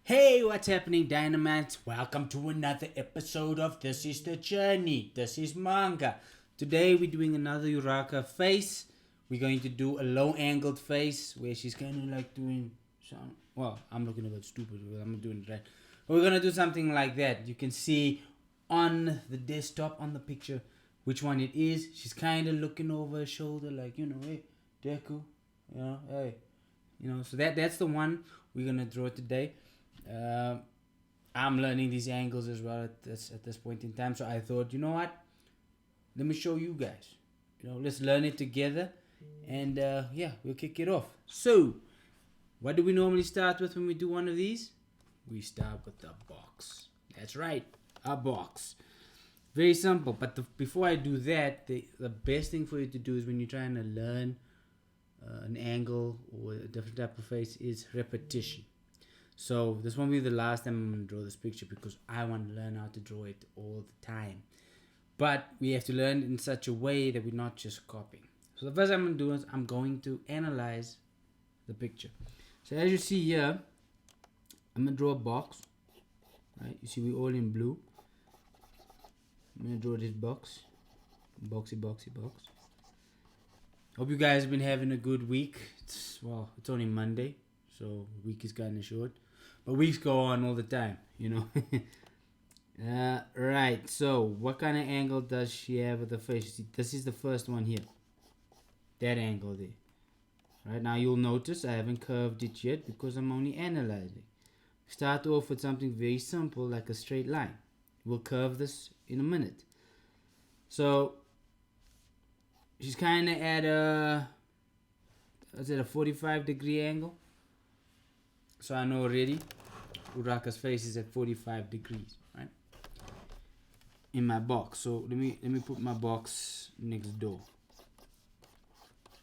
Hey, what's happening, Dynamites? Welcome to another episode of This is the Journey. This is Manga. Today we're doing another Uraka face. We're going to do a low-angled face where she's kind of like doing some... Well, I'm looking a bit stupid, but I'm not doing it right. But we're going to do something like that. You can see on the desktop, on the picture, which one it is. She's kind of looking over her shoulder like, hey, Deku, hey. So that's the one we're going to draw today. I'm learning these angles as well at this point in time. So I thought, you know what? Let me show you guys. Let's learn it together. And we'll kick it off. So, what do we normally start with when we do one of these? We start with the box. That's right, a box. Very simple. But before I do that, the best thing for you to do is when you're trying to learn an angle or a different type of face is repetition. So this won't be the last time I'm going to draw this picture because I want to learn how to draw it all the time. But we have to learn in such a way that we're not just copying. So the first thing I'm going to do is I'm going to analyze the picture. So as you see here, I'm going to draw a box. Right? You see we're all in blue. I'm going to draw this box. Boxy, boxy, box. Hope you guys have been having a good week. It's only Monday. So week is kind of short. But weeks go on all the time, Right, so what kind of angle does she have with the face? See, this is the first one here. That angle there. Right, now you'll notice I haven't curved it yet because I'm only analyzing. Start off with something very simple like a straight line. We'll curve this in a minute. So, she's kind of at a 45-degree angle. So I know already Uraka's face is at 45 degrees, right? In my box. So let me put my box next door.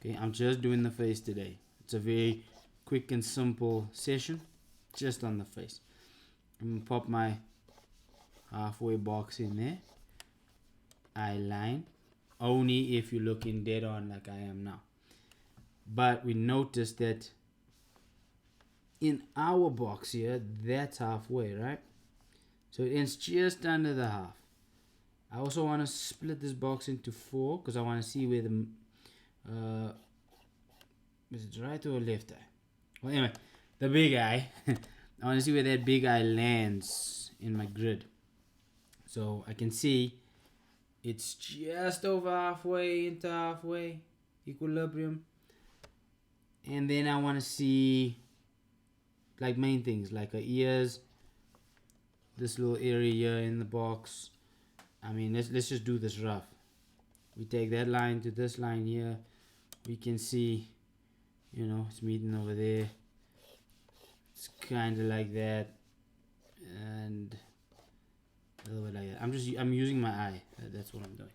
Okay, I'm just doing the face today. It's a very quick and simple session, just on the face. I'm gonna pop my halfway box in there. Eye line. Only if you're looking dead on like I am now. But we notice that in our box here, that's halfway, right? So it ends just under the half. I also want to split this box into 4 because I want to see where the is it right or left eye? Well, anyway, the big eye. I want to see where that big eye lands in my grid. So I can see it's just over halfway into halfway equilibrium. And then I want to see like main things like her ears, this little area here in the box. I mean, let's just do this rough. We take that line to this line here. We can see, it's meeting over there. It's kind of like that, and a little bit like that. I'm using my eye. That's what I'm doing.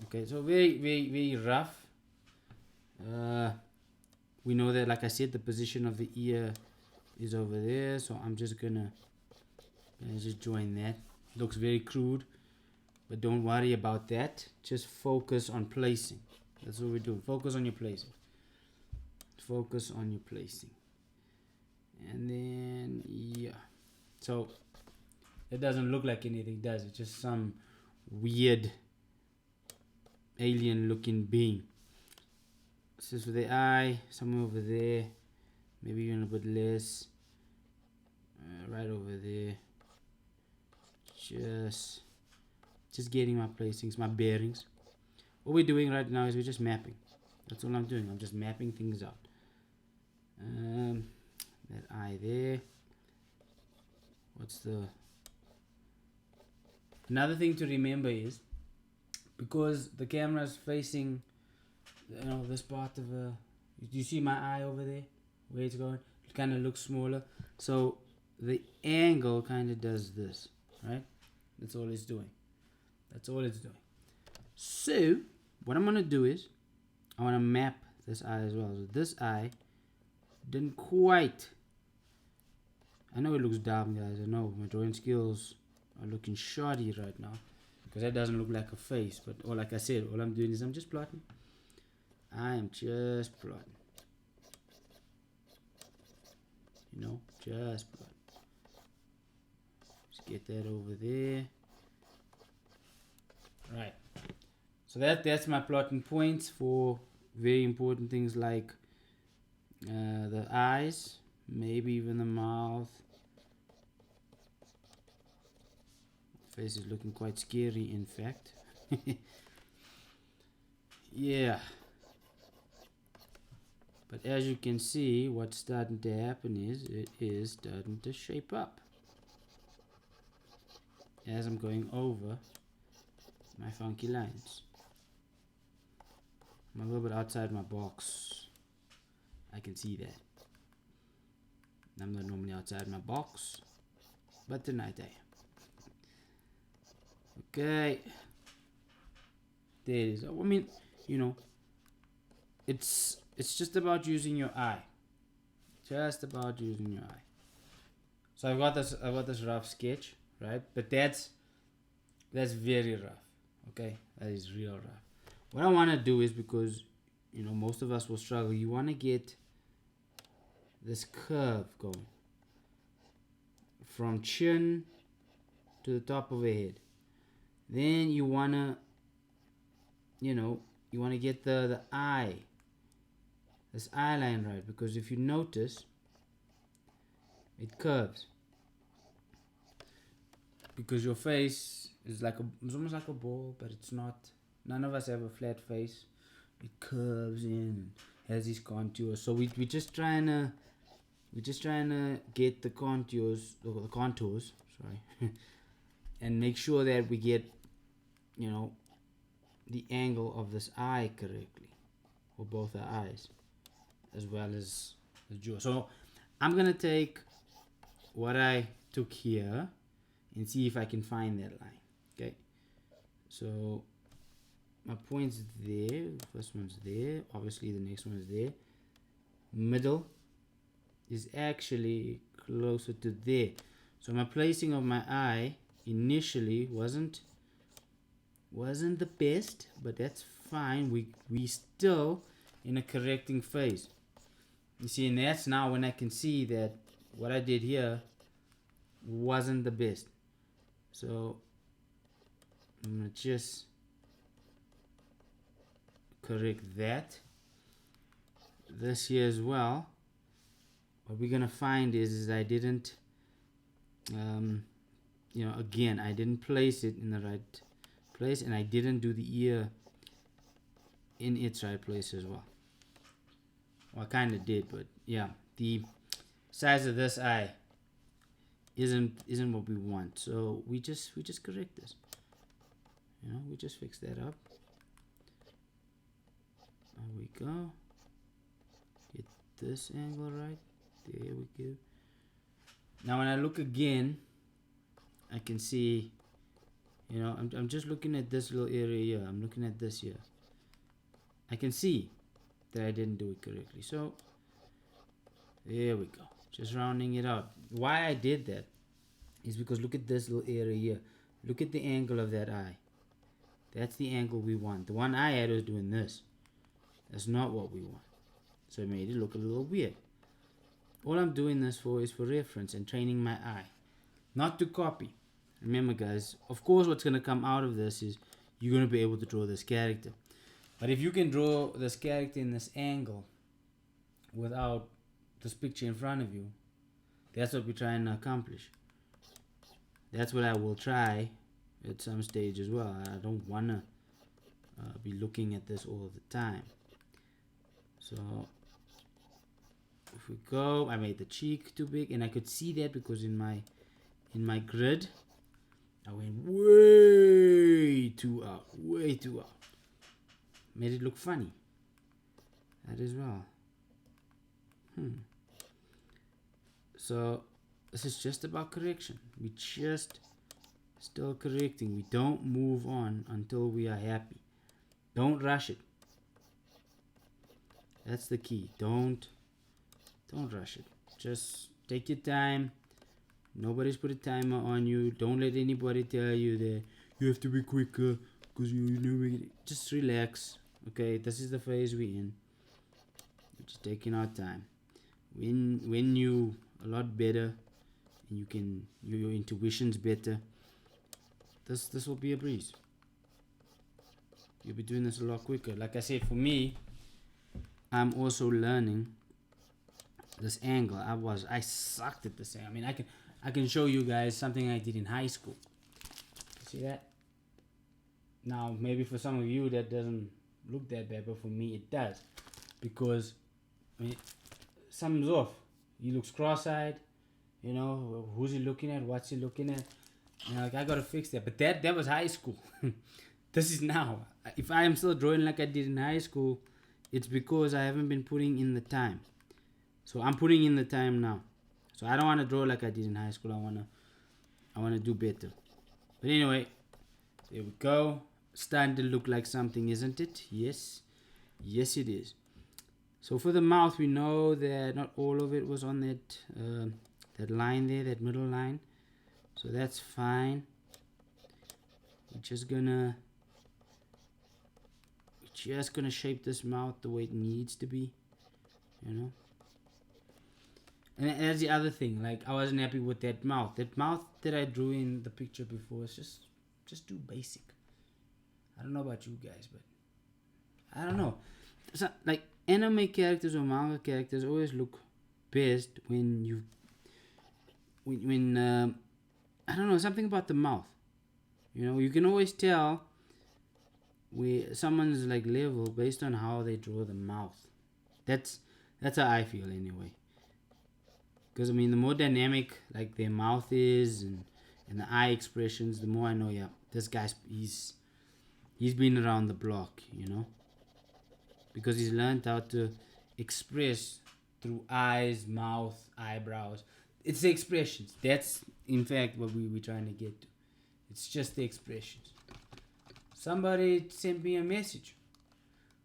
Okay, so very, very, very rough. We know that, like I said, the position of the ear is over there, so I'm just gonna just join that. Looks very crude, but don't worry about that. Just focus on placing. That's what we're doing. Focus on your placing. Focus on your placing. And then so it doesn't look like anything, does it? Just some weird alien looking being. This is for the eye, somewhere over there. Maybe even a bit less. Right over there. Just getting my placings, my bearings. What we're doing right now is we're just mapping. That's all I'm doing. I'm just mapping things out. That eye there. Another thing to remember is because the camera is facing this part of you see my eye over there where it's going, it kind of looks smaller, so the angle kind of does this, right? That's all it's doing. So what I'm gonna do is I want to map this eye as well. So this eye didn't quite, I know it looks dumb, guys, I know my drawing skills are looking shoddy right now because that doesn't look like a face, but like I said, all I'm doing is I'm just plotting. I am just plotting. Just plotting. Just get that over there. Right. So that's my plotting points for very important things like the eyes, maybe even the mouth. Face is looking quite scary, in fact. Yeah. But as you can see, what's starting to happen is it is starting to shape up as I'm going over my funky lines. I'm a little bit outside my box. I can see that. I'm not normally outside my box, but tonight I am. Okay. There it is. I mean, you know, it's just about using your eye. Just about using your eye. So I've got this rough sketch, right? But that's very rough. Okay? That is real rough. What I want to do is, because you know most of us will struggle, you want to get this curve going from chin to the top of the head. Then you want to get the eye, this eye line right, because if you notice, it curves. Because your face is it's almost like a ball, but it's not. None of us have a flat face. It curves in, has these contours. So we're just trying to get the contours, sorry, and make sure that we get, the angle of this eye correctly, for both our eyes, as well as the jaw. So I'm gonna take what I took here and see if I can find that line. Okay, so my point's there. First one's there. Obviously, the next one is there. Middle is actually closer to there. So my placing of my eye initially wasn't the best, but that's fine. We still in a correcting phase. You see, and that's now when I can see that what I did here wasn't the best. So I'm gonna just correct that. This here as well. What we're gonna find is I didn't, again, I didn't place it in the right place, and I didn't do the ear in its right place as well. Well, I kind of did, but yeah, the size of this eye isn't what we want. So we just correct this. We just fix that up. There we go. Get this angle right. There we go. Now when I look again, I can see, I'm just looking at this little area here. I'm looking at this here. I can see that I didn't do it correctly. So there we go. Just rounding it out. Why I did that is because look at this little area here. Look at the angle of that eye. That's the angle we want. The one I had was doing this. That's not what we want. So it made it look a little weird. All I'm doing this for is for reference and training my eye, not to copy. Remember, guys, of course what's going to come out of this is you're going to be able to draw this character. But if you can draw this character in this angle without this picture in front of you, that's what we're trying to accomplish. That's what I will try at some stage as well. I don't want to be looking at this all the time. So if we go, I made the cheek too big, and I could see that because in my grid I went way too out. Made it look funny. That as well. So this is just about correction. We just still correcting. We don't move on until we are happy. Don't rush it. That's the key. Don't rush it. Just take your time. Nobody's put a timer on you. Don't let anybody tell you that you have to be quicker because you know. Just relax. Okay, this is the phase we're in. We're just taking our time. When you a lot better, and your intuition's better, this will be a breeze. You'll be doing this a lot quicker. Like I said, for me, I'm also learning this angle. I sucked at this angle. I mean, I can show you guys something I did in high school. See that? Now, maybe for some of you that doesn't look that bad, but for me it does, because I mean, something's off. He looks cross-eyed. You know, who's he looking at? What's he looking at? You know, like, I gotta fix that. But that was high school. This is now. If I am still drawing like I did in high school, it's because I haven't been putting in the time. So I'm putting in the time now. So I don't want to draw like I did in high school. I wanna do better. But anyway, there we go. Starting to look like something, isn't it? Yes. Yes, it is. So for the mouth, we know that not all of it was on that line there, that middle line. So that's fine. We're just gonna shape this mouth the way it needs to be, you know. And that's the other thing. Like, I wasn't happy with that mouth. That mouth that I drew in the picture before is just too basic. I don't know about you guys, but I don't know. So, like, anime characters or manga characters always look best when I don't know, something about the mouth. You know, you can always tell where someone's like level based on how they draw the mouth. That's how I feel anyway. Because I mean, the more dynamic like their mouth is and the eye expressions, the more I know, yeah, this guy's he's been around the block, you know. Because he's learned how to express through eyes, mouth, eyebrows. It's the expressions. That's in fact what we're trying to get to. It's just the expressions. Somebody sent me a message.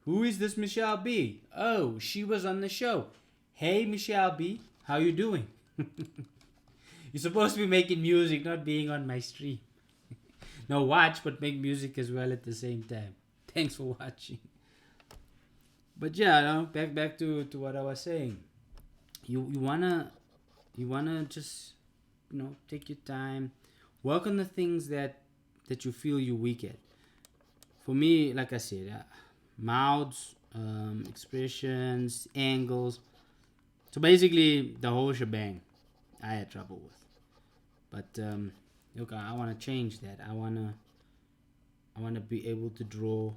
Who is this Michelle B? Oh, she was on the show. Hey Michelle B, how you doing? You're supposed to be making music, not being on my stream. No, watch, but make music as well at the same time. Thanks for watching. But yeah, no, back to what I was saying. You wanna just, you know, take your time, work on the things that you feel you're weak at. For me, like I said, mouths, expressions, angles. So basically, the whole shebang, I had trouble with. But look, I want to change that. I wanna be able to draw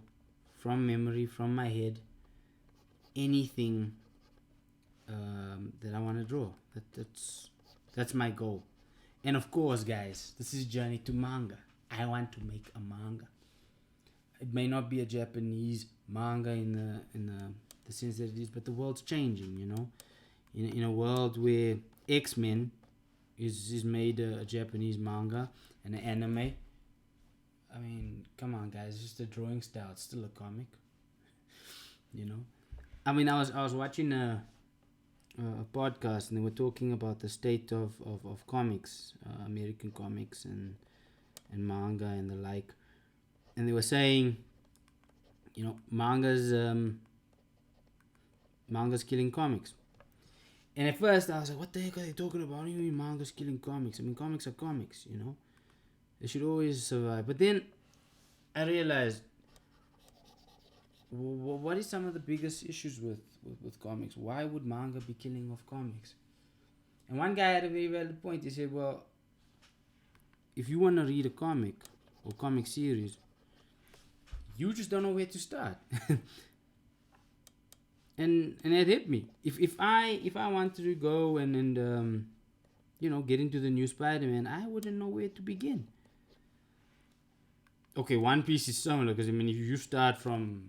from memory, from my head, anything that I want to draw. That's my goal. And of course, guys, this is journey to manga. I want to make a manga. It may not be a Japanese manga in the sense that it is, but the world's changing, you know. In a world where X-Men is made a Japanese manga and an anime. I mean, come on, guys, it's just a drawing style. It's still a comic, you know. I mean, I was watching a podcast, and they were talking about the state of comics, American comics and manga and the like, and they were saying, you know, manga's killing comics. And at first I was like, what the heck are they talking about? What do you mean manga's killing comics? I mean, comics are comics, you know. They should always survive. But then I realized, what is some of the biggest issues with comics? Why would manga be killing off comics? And one guy had a very valid point. He said, well, if you want to read a comic or comic series, you just don't know where to start. and it hit me. If I wanted to go and you know, get into the new Spider-Man, I wouldn't know where to begin. Okay, One Piece is similar, because I mean, if you start from,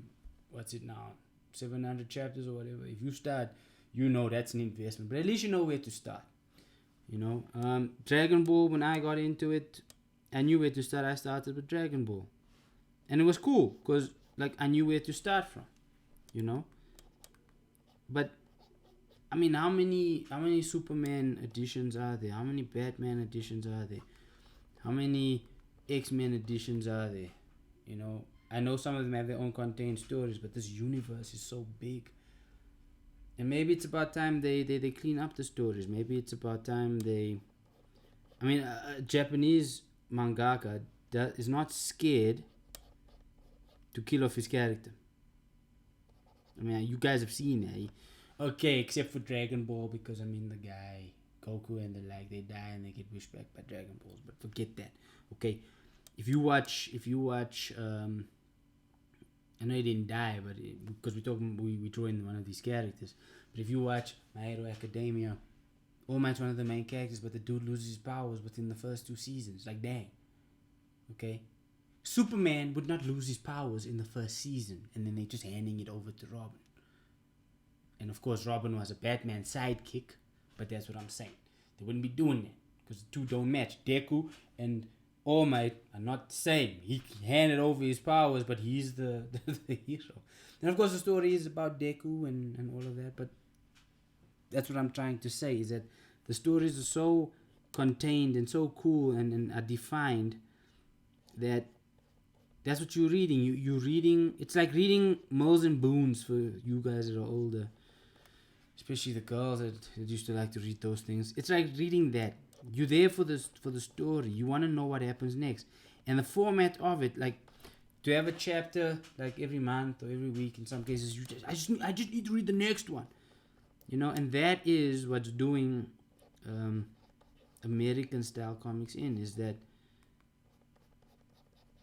what's it now, 700 chapters or whatever, if you start, you know that's an investment, but at least you know where to start, you know. Dragon Ball, when I got into it, I knew where to start. I started with Dragon Ball, and it was cool, because like I knew where to start from, you know. But I mean, how many Superman editions are there? How many Batman editions are there? How many X-Men editions are there? You know, I know some of them have their own contained stories, but this universe is so big. And maybe it's about time they clean up the stories. Maybe it's about time they I mean, a Japanese mangaka is not scared to kill off his character. I mean, you guys have seen it. Okay, except for Dragon Ball, because I mean, the guy Goku and the like, they die and they get wished back by Dragon Balls. But forget that. Okay, if you watch, I know he didn't die, but because we draw in one of these characters. But if you watch My Hero Academia, All Might's one of the main characters, but the dude loses his powers within the first 2 seasons. Like, dang. Okay? Superman would not lose his powers in the first season, and then they're just handing it over to Robin. And of course, Robin was a Batman sidekick, but that's what I'm saying. They wouldn't be doing that, because the two don't match. Deku and All Might are not the same. He handed over his powers, but he's the hero. And of course, the story is about Deku and all of that, but that's what I'm trying to say, is that the stories are so contained and so cool and are defined that that's what you're reading. You're reading, it's like reading Mills and Boons for you guys that are older, especially the girls that used to like to read those things. It's like reading that. You're there for the story. You want to know what happens next, and the format of it, like to have a chapter like every month or every week. In some cases, I just need to read the next one, and that is what's doing American style comics is that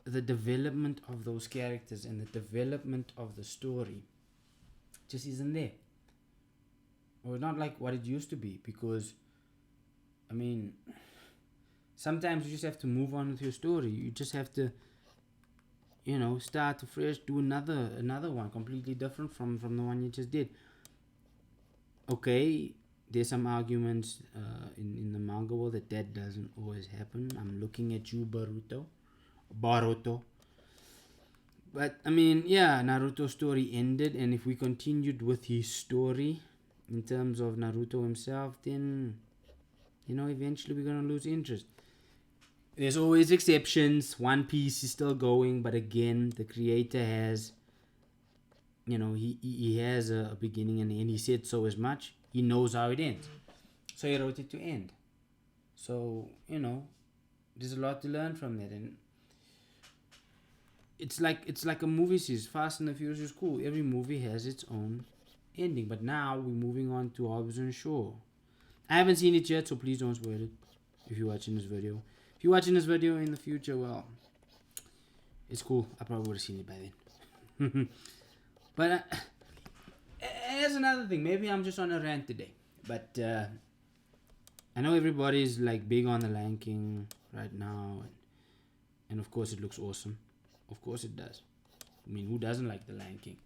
the development of those characters and the development of the story just isn't there, or not like what it used to be. Because I mean, sometimes you just have to move on with your story. You just have to, start afresh, do another one completely different from the one you just did. Okay, there's some arguments in the manga world that doesn't always happen. I'm looking at you, Baruto. But I mean, yeah, Naruto's story ended, and if we continued with his story in terms of Naruto himself, then eventually we're gonna lose interest. There's always exceptions. One Piece is still going, but again, the creator has, he has a beginning and end. He said so as much. He knows how it ends, so he wrote it to end. So there's a lot to learn from that, and it's like a movie series. Fast and the Furious is cool. Every movie has its own ending, but now we're moving on to Hobbs and Shaw. I haven't seen it yet, so please don't spoil it if you're watching this video. If you're watching this video in the future, well, it's cool. I probably would have seen it by then. But here's another thing. Maybe I'm just on a rant today. But I know everybody's like big on the Lion King right now. And of course it looks awesome. Of course it does. I mean, who doesn't like the Lion King?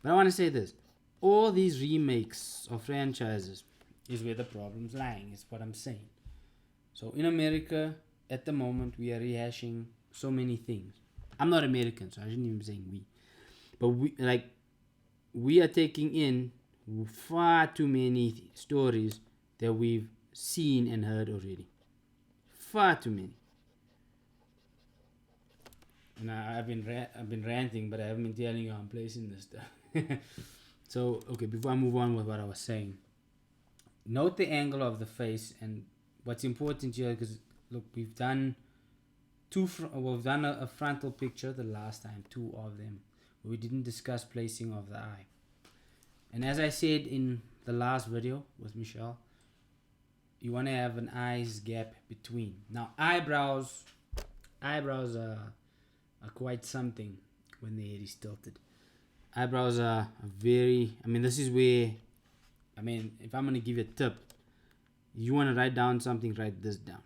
But I want to say this. All these remakes of franchises is where the problem's lying, is what I'm saying. So in America, at the moment, we are rehashing so many things. I'm not American, so I shouldn't even be saying we. But we are taking in far too many stories that we've seen and heard already. Far too many. And I've been ranting, but I haven't been telling you how I'm placing this stuff. So, okay, before I move on with what I was saying, note the angle of the face, and what's important here, because look, we've done a frontal picture the last time, 2 of them. We didn't discuss placing of the eye. And as I said in the last video with Michelle, you want to have an eyes gap between. Now eyebrows are quite something when the head is tilted. Eyebrows are very, this is where, if I'm going to give you a tip, you want to write down something, write this down.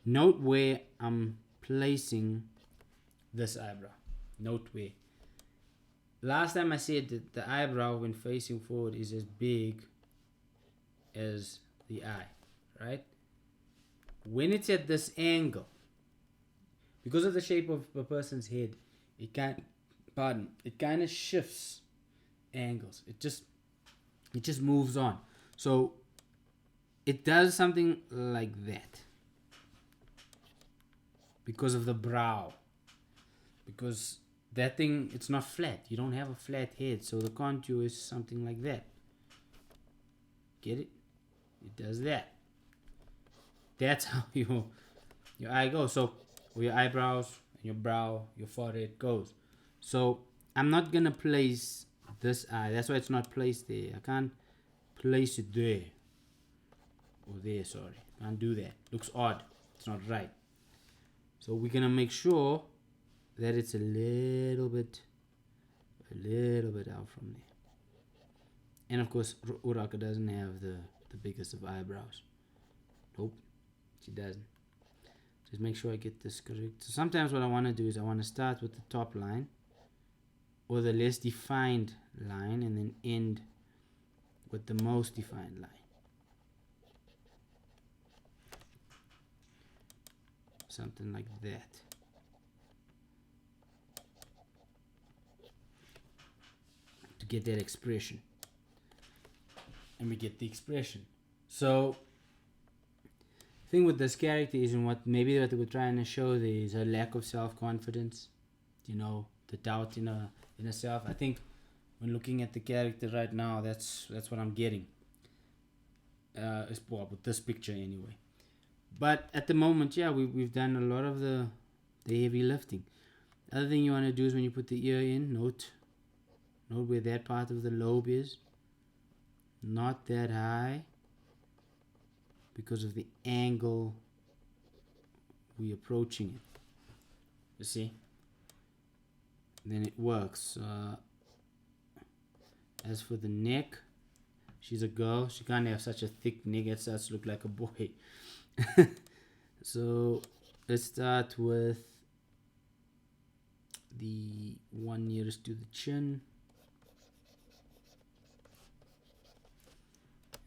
Note where I'm placing this eyebrow. Note where. Last time I said that the eyebrow when facing forward is as big as the eye, right? When it's at this angle, because of the shape of a person's head, it kind of shifts angles. It just moves on. So it does something like that because of the brow. Because that thing, it's not flat. You don't have a flat head, so the contour is something like that. Get it? It does that. that's how your eye goes. So where your eyebrows and your brow, your forehead goes. So I'm not gonna place this eye. That's why it's not placed there. I can't place it there or there. Sorry, can't do that. Looks odd. It's not right. So we're gonna make sure that it's a little bit out from there. And of course, Uraka doesn't have the biggest of eyebrows. Nope, she doesn't. Just make sure I get this correct. So sometimes what I want to do is I want to start with the top line or the less defined line and then end with the most defined line. Something like that. To get that expression. And we get the expression. So thing with this character is, and what maybe what we're trying to show there is a lack of self-confidence, the doubt in herself. I think when looking at the character right now, that's what I'm getting. With this picture anyway. But at the moment, yeah, we've done a lot of the heavy lifting. Other thing you want to do is when you put the ear in, note where that part of the lobe is. Not that high, because of the angle we're approaching it. You see? Then it works. As for the neck, she's a girl. She can't have such a thick neck. It starts to look like a boy. So let's start with the one nearest to the chin.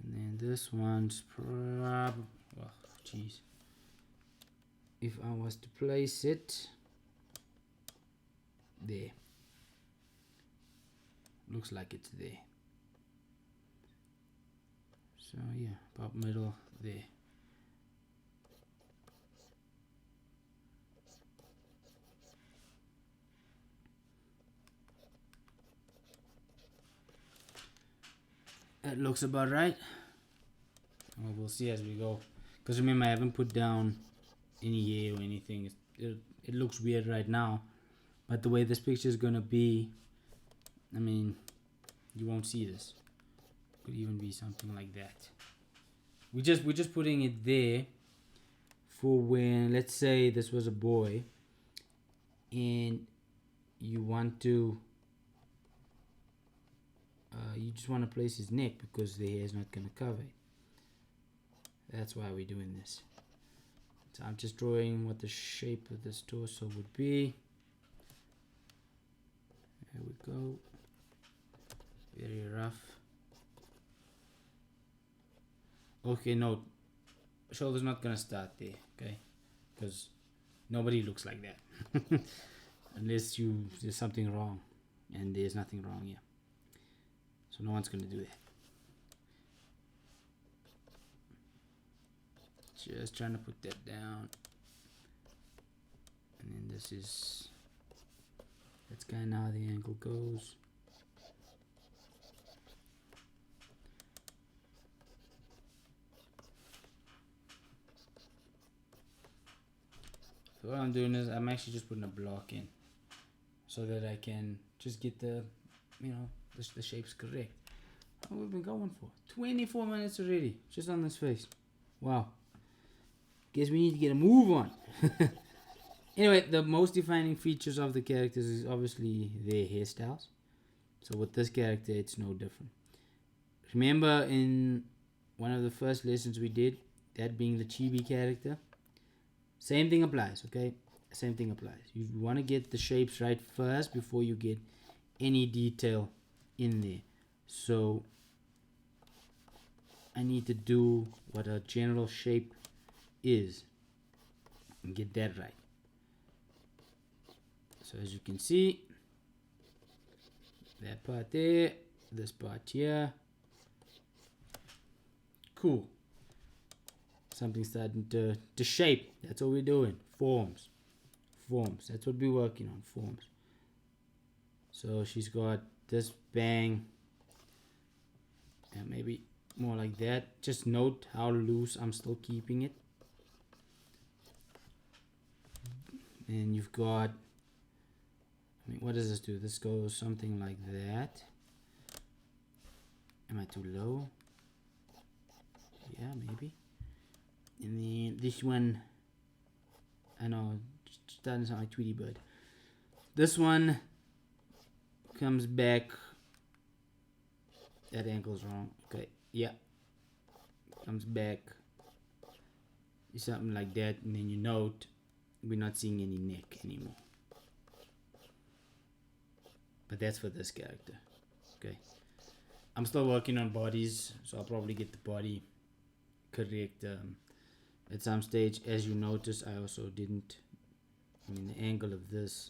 And then this one's probably, if I was to place it there, looks like it's there. So yeah, about middle there. That looks about right. Well, we'll see as we go. Because remember, I haven't put down any hair or anything. It looks weird right now. But the way this picture is going to be, I mean, you won't see this. Could even be something like that. We're just putting it there for when, let's say this was a boy. And you want to... you just want to place his neck because the hair is not going to cover it. That's why we're doing this. So I'm just drawing what the shape of this torso would be. There we go. Very rough. Okay, no. Shoulder's not going to start there, okay? Because nobody looks like that. Unless there's something wrong. And there's nothing wrong here. So no one's going to do that. Just trying to put that down. And then that's kind of how the angle goes. So what I'm doing is I'm actually just putting a block in so that I can just get the shapes correct. How we've been going for 24 minutes already, just on this face. Wow. Guess we need to get a move on. Anyway, the most defining features of the characters is obviously their hairstyles. So with this character, it's no different. Remember in one of the first lessons we did, that being the chibi character, same thing applies, okay? Same thing applies. You want to get the shapes right first before you get any detail in there. So I need to do what a general shape is and get that right. So as you can see, that part there, this part here, cool. Something starting to shape. That's what we're doing. Forms. That's what we're working on. Forms. So she's got this bang, and maybe more like that. Just note how loose I'm still keeping it. Then you've got, I mean, what does this do? This goes something like that. Am I too low? Yeah, maybe. And then this one, I know, it's starting to sound like Tweety Bird. This one comes back. That ankle's wrong. Okay, yeah. Comes back. Something like that, and then you note we're not seeing any neck anymore. But that's for this character. Okay. I'm still working on bodies, so I'll probably get the body correct at some stage. As you notice, I also didn't, I mean, the angle of this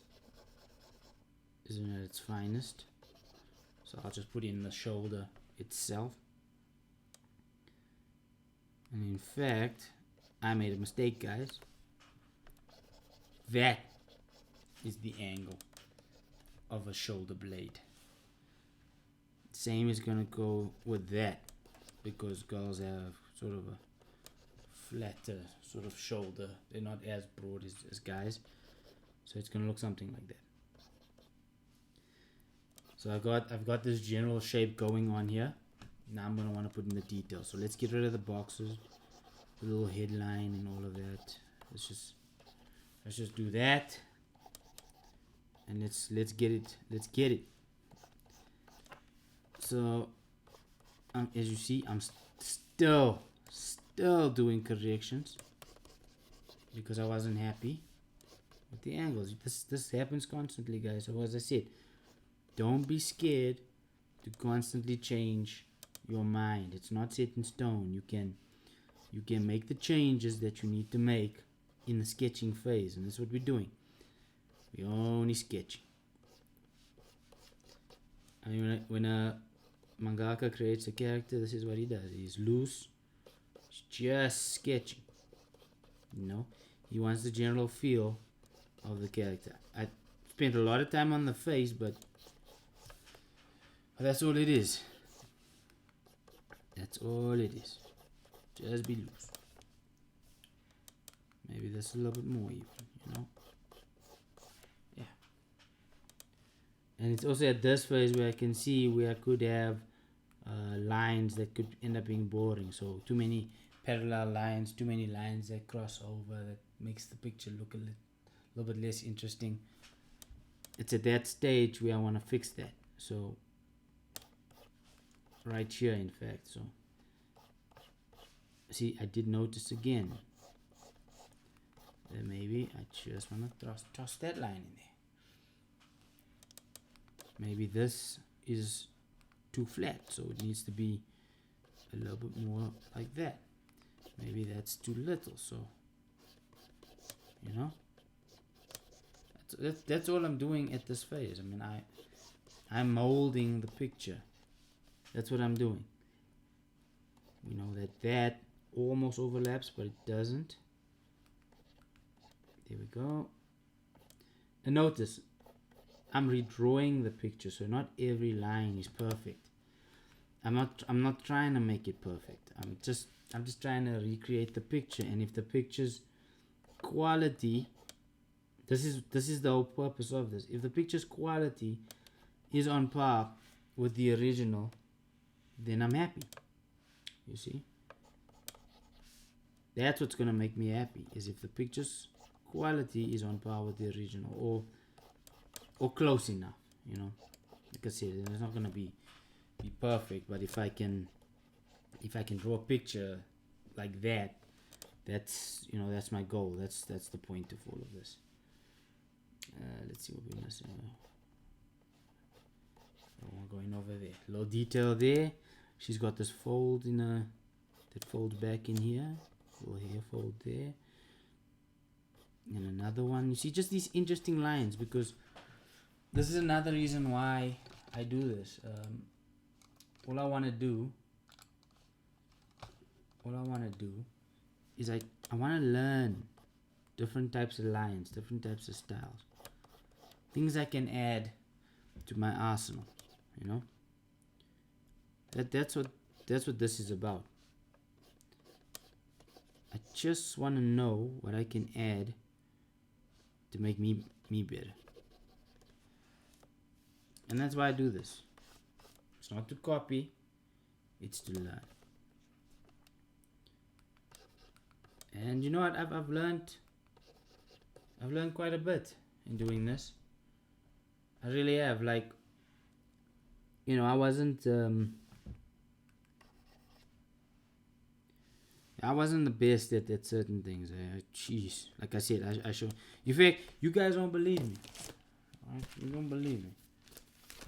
isn't at its finest. So I'll just put in the shoulder itself. And in fact, I made a mistake, guys. That is the angle of a shoulder blade. Same is gonna go with that, because girls have sort of a flatter sort of shoulder. They're not as broad as guys, so it's gonna look something like that. So I've got this general shape going on here. Now I'm gonna want to put in the details. So let's get rid of the boxes, the little headline and all of that. Let's just do that, and let's get it. So as you see, I'm still doing corrections because I wasn't happy with the angles. This happens constantly, guys. So as I said, don't be scared to constantly change your mind. It's not set in stone. You can make the changes that you need to make in the sketching phase, and that's what we're doing. We're only sketching. I mean, when a mangaka creates a character, this is what he does. He's loose. He's just sketching. You know, he wants the general feel of the character. I spent a lot of time on the face, but that's all it is. That's all it is. Just be loose. Maybe that's a little bit more even, you know. Yeah. And it's also at this phase where I can see where I could have lines that could end up being boring. So too many parallel lines, too many lines that cross over, that makes the picture look a little bit less interesting. It's at that stage where I want to fix that. So right here, in fact. So see, I did notice again that maybe I just want to toss that line in there. Maybe this is too flat, so it needs to be a little bit more like that. Maybe that's too little, so you know, that's all I'm doing at this phase. I mean, I'm molding the picture. That's what I'm doing. We know that almost overlaps, but it doesn't. There we go. And notice, I'm redrawing the picture, so not every line is perfect. I'm not trying to make it perfect. I'm just trying to recreate the picture. And if the picture's quality, this is the whole purpose of this. If the picture's quality is on par with the original, then I'm happy. You see? That's what's gonna make me happy, is if the picture's quality is on par with the original, or close enough, you know. Like I said, it's not gonna be perfect, but if I can draw a picture like that, that's my goal. That's the point of all of this. Let's see what we're missing. We're going over there. Little detail there. She's got this fold that folds back in here. Little hair fold there. And another one. You see, just these interesting lines, because this is another reason why I do this. All I want to do is I want to learn different types of lines, different types of styles, things I can add to my arsenal, you know. That's what this is about. I just want to know what I can add to make me better. And that's why I do this. It's not to copy, it's to learn. And you know what? I've learned quite a bit in doing this. I really have. Like, you know, I wasn't the best at certain things. Jeez, like I said, I show. In fact, you guys don't believe me. Right? You don't believe me.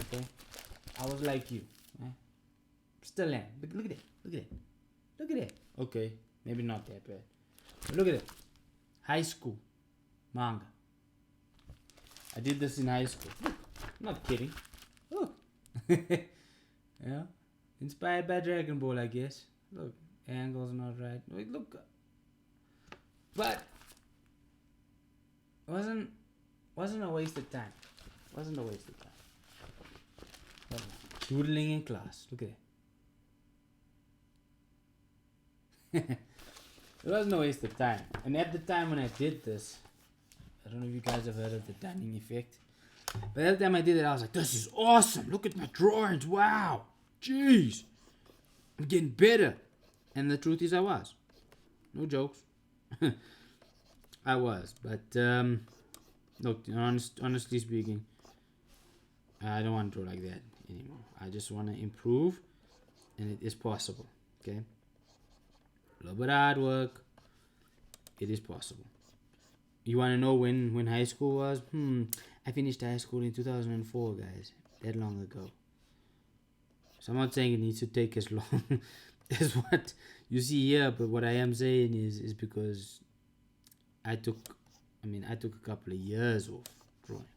Okay, I was like you. Right? Still am. Look at it. Look at it. Look at it. Okay, maybe not that bad. But look at it. High school manga. I did this in high school. Look, I'm not kidding. Look. Yeah, inspired by Dragon Ball, I guess. Look, angle's not right. Wait, look. But wasn't a waste of time. Wasn't a waste of time. Doodling in class. Look at it. It was no waste of time. And at the time when I did this, I don't know if you guys have heard of the Dunning effect. But at the time I did it, I was like, this is awesome. Look at my drawings. Wow. Jeez. I'm getting better. And the truth is I was. No jokes. I was. But, look, honestly speaking, I don't want to draw like that anymore. I just want to improve. And it is possible. Okay? A little bit of hard work. It is possible. You want to know when high school was? I finished high school in 2004, guys. That long ago. So I'm not saying it needs to take as long as what you see here, but what I am saying is because I took a couple of years off drawing.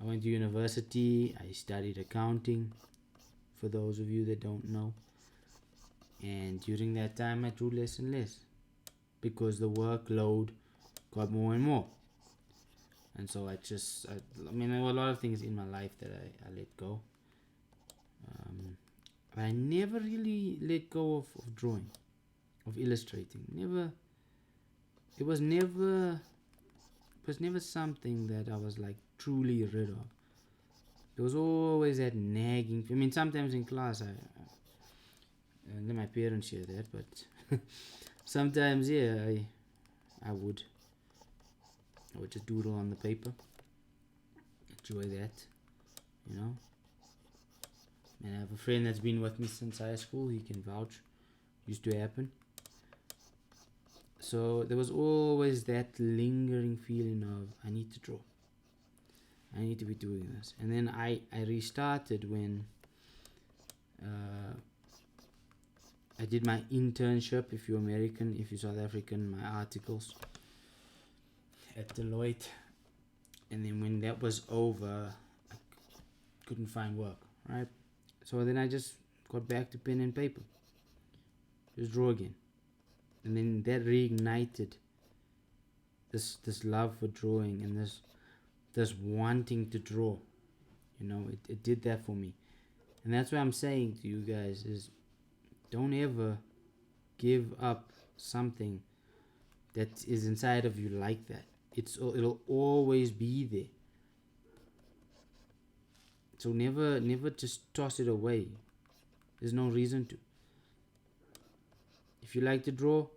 I went to university. I studied accounting, for those of you that don't know. And during that time, I drew less and less because the workload got more and more. And so there were a lot of things in my life that I let go. But I never really let go of drawing, of illustrating. It was never something that I was like truly rid of. There was always that nagging. Sometimes in class and then my parents hear that, but sometimes, yeah, I would just doodle on the paper. Enjoy that, you know. And I have a friend that's been with me since high school. He can vouch. Used to happen. So there was always that lingering feeling of, I need to draw. I need to be doing this. And then I restarted when I did my internship, if you're American, if you're South African, my articles at Deloitte. And then when that was over, I couldn't find work, right? So then I just got back to pen and paper. Just draw again. And then that reignited this love for drawing and this wanting to draw. You know, it did that for me. And that's what I'm saying to you guys is, don't ever give up something that is inside of you like that. It'll always be there. So never just toss it away. There's no reason to. If you like to draw.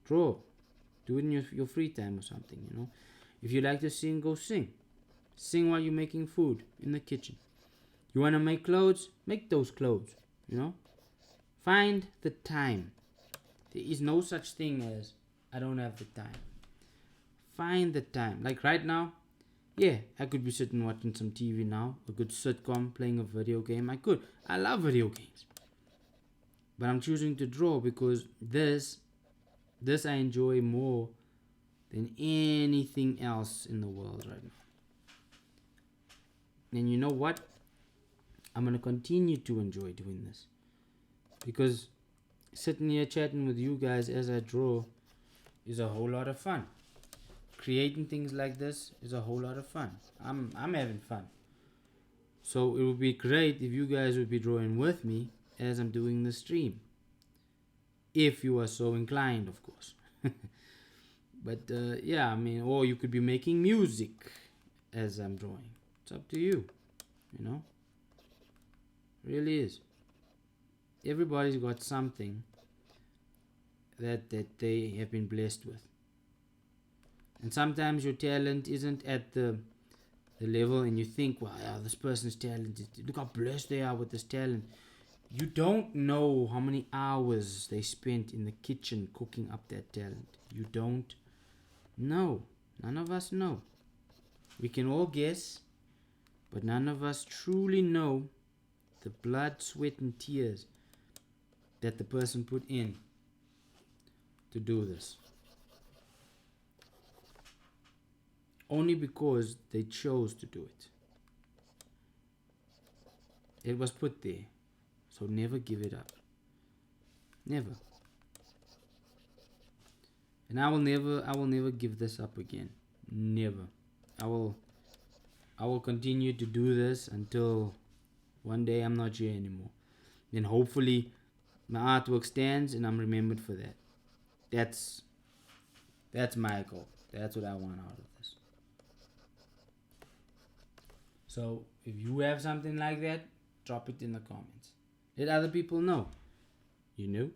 Do it in your free time or something, you know. If you like to sing, go sing. Sing while you're making food in the kitchen. You want to make clothes? Make those clothes, you know. Find the time. There is no such thing as I don't have the time. Find the time. Like right now, yeah, I could be sitting watching some TV now, a good sitcom, playing a video game. I could. I love video games. But I'm choosing to draw because this I enjoy more than anything else in the world right now. And you know what? I'm going to continue to enjoy doing this. Because sitting here chatting with you guys as I draw is a whole lot of fun. Creating things like this is a whole lot of fun. I'm having fun. So it would be great if you guys would be drawing with me as I'm doing the stream. If you are so inclined, of course. But yeah, I mean, or you could be making music as I'm drawing. It's up to you, you know. Really is. Everybody's got something that they have been blessed with. And sometimes your talent isn't at the level, and you think, wow, yeah, this person's talented. Look how blessed they are with this talent. You don't know how many hours they spent in the kitchen cooking up that talent. You don't know. None of us know. We can all guess, but none of us truly know the blood, sweat, and tears that the person put in to do this. Only because they chose to do it. It was put there. So never give it up. Never. And I will never give this up again. Never. I will continue to do this until one day I'm not here anymore. Then hopefully my artwork stands and I'm remembered for that. That's my goal. That's what I want out of this. So if you have something like that, drop it in the comments. Let other people know. You know?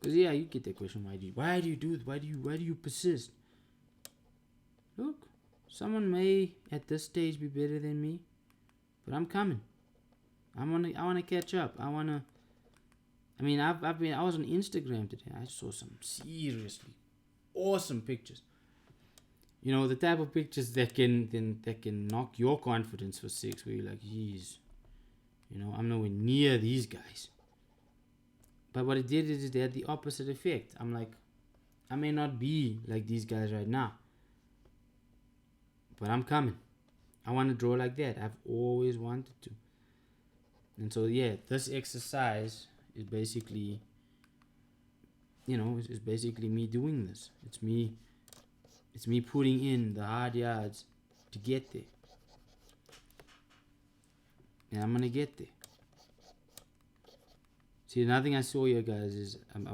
Because yeah, you get that question, why do you do it? Why do you persist? Look, someone may at this stage be better than me, but I'm coming. I wanna catch up. I was on Instagram today. I saw some seriously awesome pictures. You know, the type of pictures that can knock your confidence for six, where you're like, geez, you know, I'm nowhere near these guys. But what it did is it had the opposite effect. I'm like, I may not be like these guys right now, but I'm coming. I want to draw like that. I've always wanted to. And so yeah, this exercise is basically, you know, it's basically me doing this. It's me putting in the hard yards to get there. And I'm gonna get there. See, another thing I saw here, guys, is I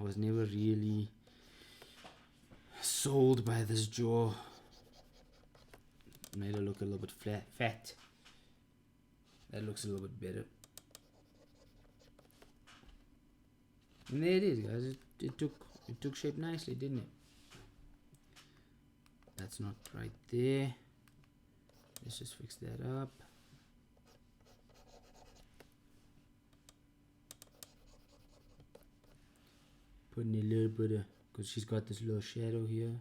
was never really sold by this jaw. Made it look a little bit fat. That looks a little bit better. And there it is, guys. It took shape nicely, didn't it? That's not right there. Let's just fix that up. Putting a little bit of, because she's got this little shadow here,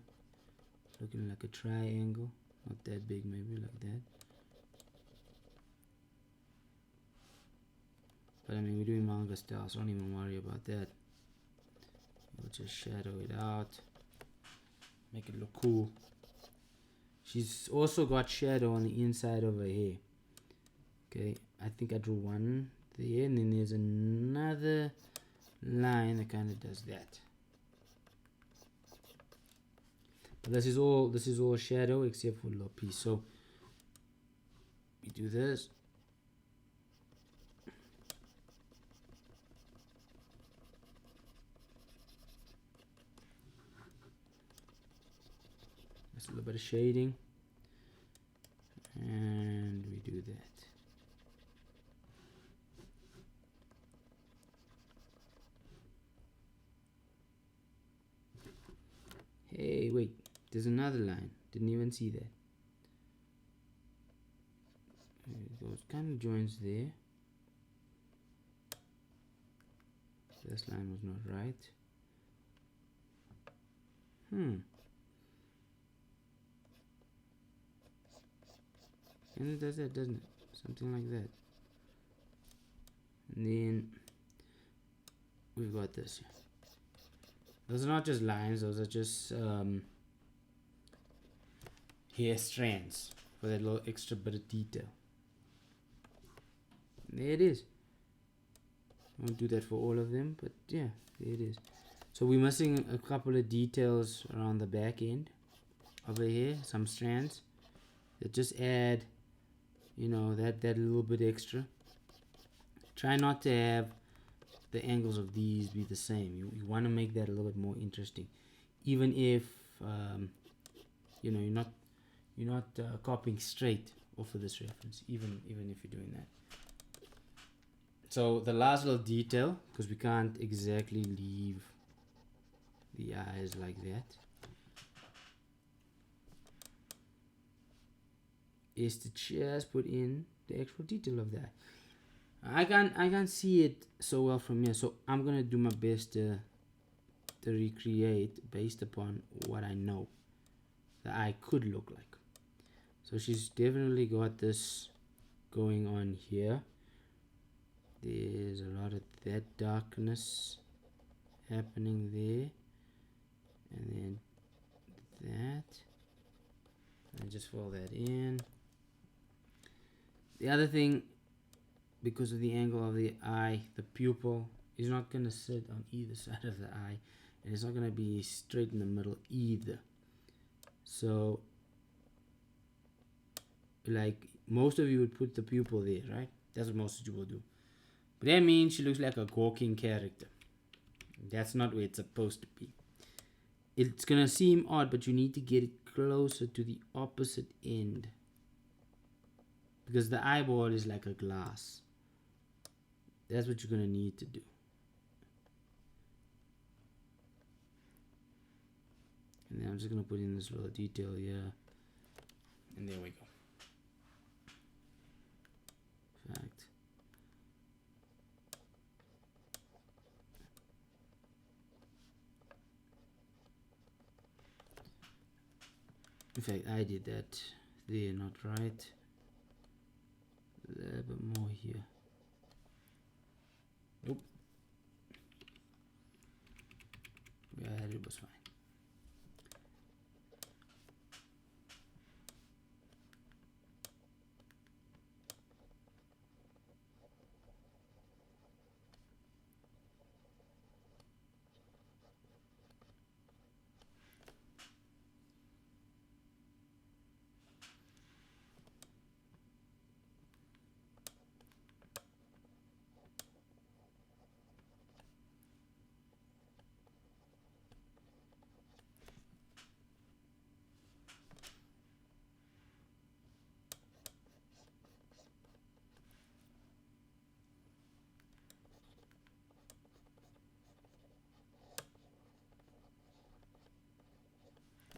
looking like a triangle. Not that big, maybe like that. But I mean, we're doing manga style, so don't even worry about that. We'll just shadow it out, make it look cool. She's also got shadow on the inside of her hair. Okay, I think I drew one there, and then there's another line that kind of does that. But this is all shadow except for a little piece. So we do this. Just a little bit of shading, and we do that. Hey, wait, there's another line. Didn't even see that. Those kind of joins there. This line was not right. And it does that, doesn't it? Something like that. And then we've got this. Those are not just lines, those are just hair strands for that little extra bit of detail. And there it is. I won't do that for all of them, but yeah, there it is. So we're missing a couple of details around the back end of the hair, some strands that just add, you know, that little bit extra. Try not to have the angles of these be the same. You want to make that a little bit more interesting, even if you know you're not copying straight off of this reference, even if you're doing that. So the last little detail, because we can't exactly leave the eyes like that, is to just put in the actual detail of that. I can't see it so well from here, so I'm gonna do my best to recreate based upon what I know that I could look like. So she's definitely got this going on here. There's a lot of that darkness happening there, and then that, and just fill that in. The other thing, because of the angle of the eye, the pupil is not going to sit on either side of the eye, and it's not going to be straight in the middle either. So like most of you would put the pupil there, right? That's what most of you will do. But that means she looks like a gawking character. That's not where it's supposed to be. It's gonna seem odd, but you need to get it closer to the opposite end, because the eyeball is like a glass. That's what you're gonna need to do. And then I'm just gonna put in this little detail here, and there we go. Fact. In fact, I did that there, not right. A little bit more here. Nope. Yeah, it was fine.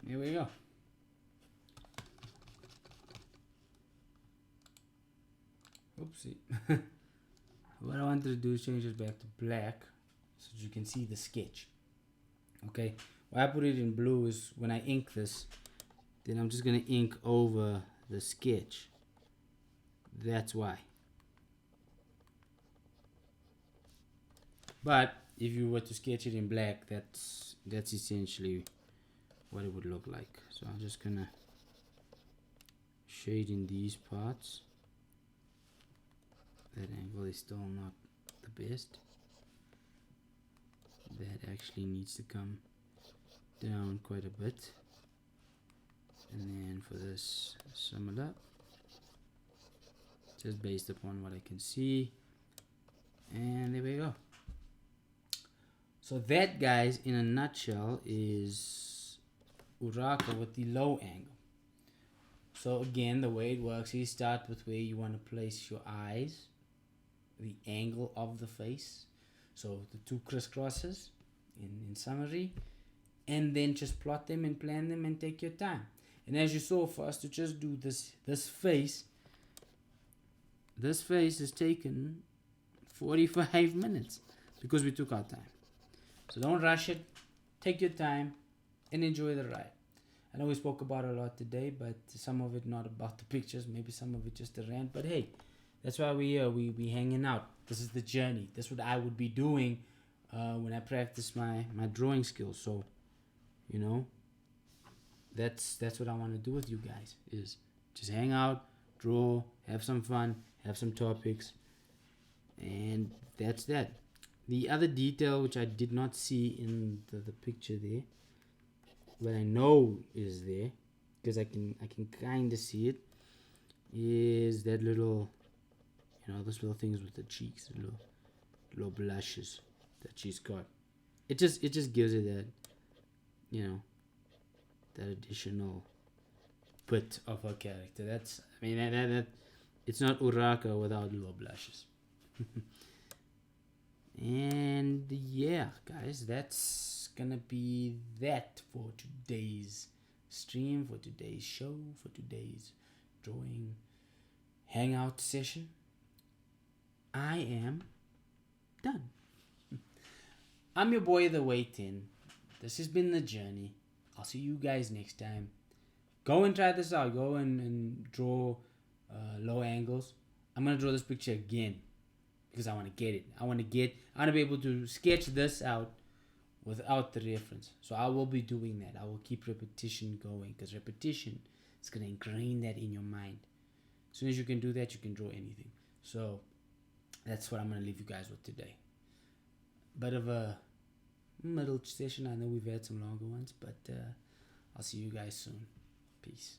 Here we go. Oopsie. What I wanted to do is change it back to black so that you can see the sketch. Okay. Why I put it in blue is when I ink this, then I'm just going to ink over the sketch. That's why. But if you were to sketch it in black, that's essentially what it would look like. So I'm just gonna shade in these parts. That angle is still not the best. That actually needs to come down quite a bit. And then for this, similar, just based upon what I can see. And there we go. So that, guys, in a nutshell, is Uraka with the low angle. So again, the way it works, you start with where you want to place your eyes, the angle of the face, so the two crisscrosses in summary, and then just plot them and plan them and take your time. And as you saw, for us to just do this face is taken 45 minutes because we took our time. So don't rush it, take your time and enjoy the ride. I know we spoke about it a lot today, but some of it not about the pictures, maybe some of it just a rant, but hey, that's why we hanging out. This is the journey. That's what I would be doing when I practice my drawing skills. So, you know, that's what I want to do with you guys, is just hang out, draw, have some fun, have some topics, and that's that. The other detail which I did not see in the picture there, but I know is there because I can kind of see it, is that little, you know, those little things with the cheeks, little blushes. that she's got. It just gives it that, you know, that additional bit of her character. That's, I mean, that it's not Uraka without low blushes. And yeah, guys, that's gonna be that for today's stream, for today's show, for today's drawing hangout session. I am done. I'm your boy, The Way 10. This has been the journey. I'll see you guys next time. Go and try this out. Go and draw low angles. I'm gonna draw this picture again because I want to get it. I want to be able to sketch this out without the reference. So I will be doing that. I will keep repetition going because repetition is gonna ingrain that in your mind. As soon as you can do that, you can draw anything. So that's what I'm gonna leave you guys with today. Bit of a middle session. I know we've had some longer ones, but I'll see you guys soon. Peace.